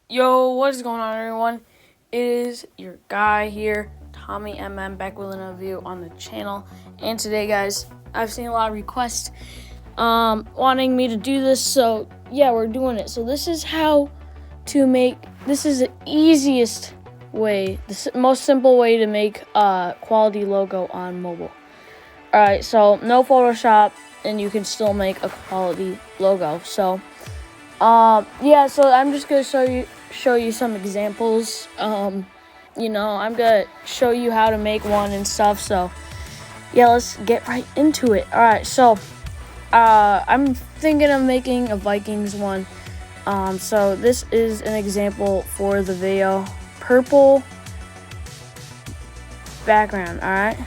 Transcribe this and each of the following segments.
Yo, what is going on, everyone? It is your guy here, Tommy back with another video on the channel. And today, guys, I've seen a lot of requests wanting me to do this, so yeah, we're doing it. So this is how to make, this is the easiest way, the most simple way to make a quality logo on mobile. Alright, so no Photoshop, and you can still make a quality logo. So yeah, so I'm just gonna show you some examples. I'm gonna show you how to make one and stuff. So yeah, let's get right into it. All right, so I'm thinking of making a Vikings one. So this is an example for the video. Purple background. All right,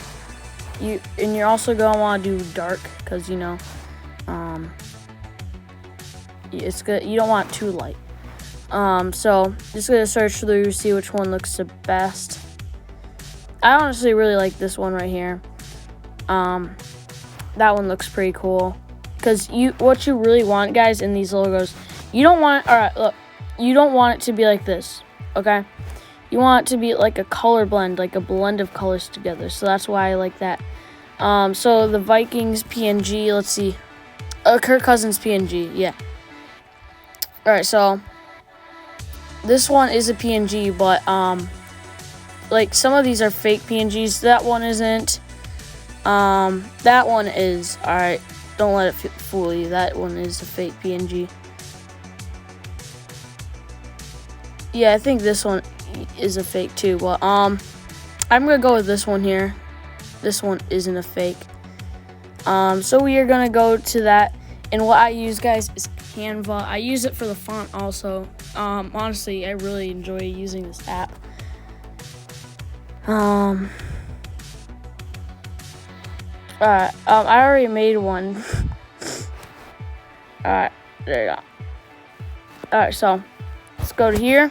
you're also gonna want to do dark because it's good. You don't want too light. So just gonna search through, see which one looks the best. I honestly really like this one right here. That one looks pretty cool. Cause what you really want, guys, in these logos, you don't want. All right, look, you don't want it to be like this. Okay, you want it to be like a color blend, like a blend of colors together. So that's why I like that. So the Vikings PNG. Let's see, Kirk Cousins PNG. Yeah. All right, so this one is a PNG, but like some of these are fake PNGs. That one isn't. That one is. All right, don't let it fool you. That one is a fake PNG. Yeah, I think this one is a fake too. But I'm gonna go with this one here. This one isn't a fake. So we are gonna go to that, and what I use, guys, is Canva. I use it for the font also. Honestly, I really enjoy using this app. Alright, I already made one. Alright, there you go. Alright, so let's go to here.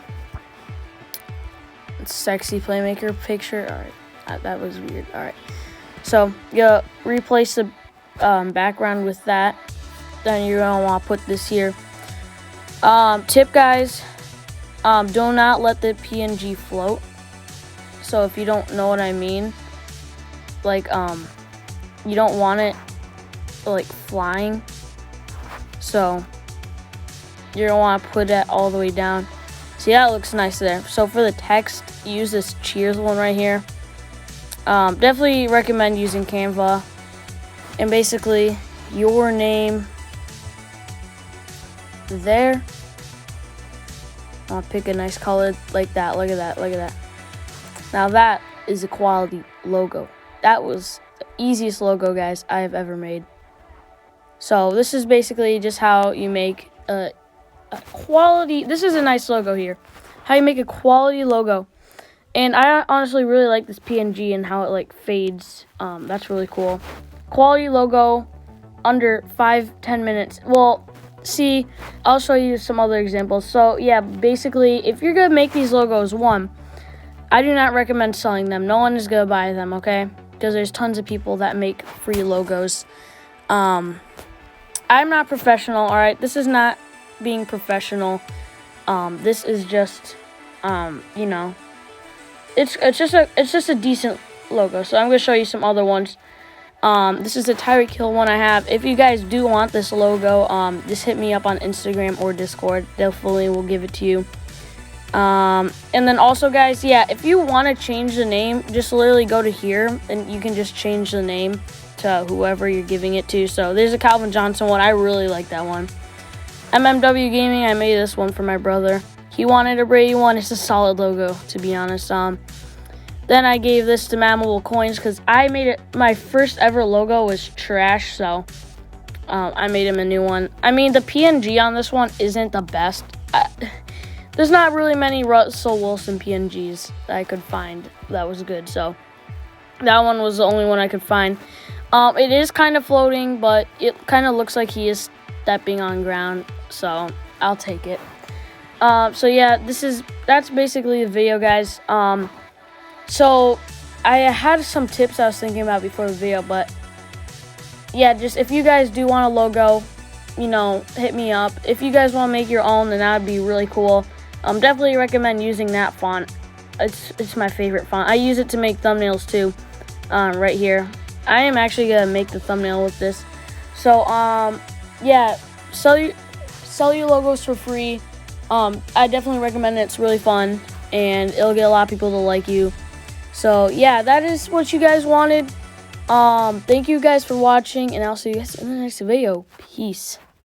It's sexy playmaker picture. Alright, that was weird. Alright, so you replace the background with that. Then you're gonna want to put this here. Tip, guys, do not let the PNG float. So if you don't know what I mean, like you don't want it like flying. So you're gonna want to put it all the way down. See, that looks nice there. So for the text, use this Cheers one right here. Definitely recommend using Canva. And basically your name there. I'll pick a nice color like that. Look at that. Look at that. Now that is a quality logo. That was the easiest logo, guys, I have ever made. So this is basically just how you make a quality. This is a nice logo here. How you make a quality logo. And I honestly really like this PNG and how it like fades. That's really cool. Quality logo under 5-10 minutes. Well, see, I'll show you some other examples. So yeah, basically, if you're gonna make these logos, I do not recommend selling them. No one is gonna buy them, okay? Because there's tons of people that make free logos. I'm not professional. All right, this is not being professional. This is just it's just a decent logo. So I'm gonna show you some other ones. This is a Tyreek Hill one I have. If you guys do want this logo, just hit me up on Instagram or Discord. Definitely will give it to you. And then also, guys, yeah, if you want to change the name, just literally go to here and you can just change the name to whoever you're giving it to. So there's a Calvin Johnson one. I really like that one. MMW Gaming, I made this one for my brother. He wanted a Brady one. It's a solid logo, to be honest. Then I gave this to Mammal Coins because I made it. My first ever logo was trash, so I made him a new one. I mean, the PNG on this one isn't the best. There's not really many Russell Wilson PNGs that I could find that was good, so that one was the only one I could find. It is kind of floating, but it kind of looks like he is stepping on ground, so I'll take it. So yeah, that's basically the video, guys. So I had some tips I was thinking about before the video, but yeah, just if you guys do want a logo, hit me up. If you guys want to make your own, then that would be really cool. Definitely recommend using that font. It's my favorite font. I use it to make thumbnails too. Right here, I am actually gonna make the thumbnail with this. So yeah, sell your logos for free. I definitely recommend it. It's really fun, and it'll get a lot of people to like you. So yeah, that is what you guys wanted. Thank you guys for watching, and I'll see you guys in the next video. Peace.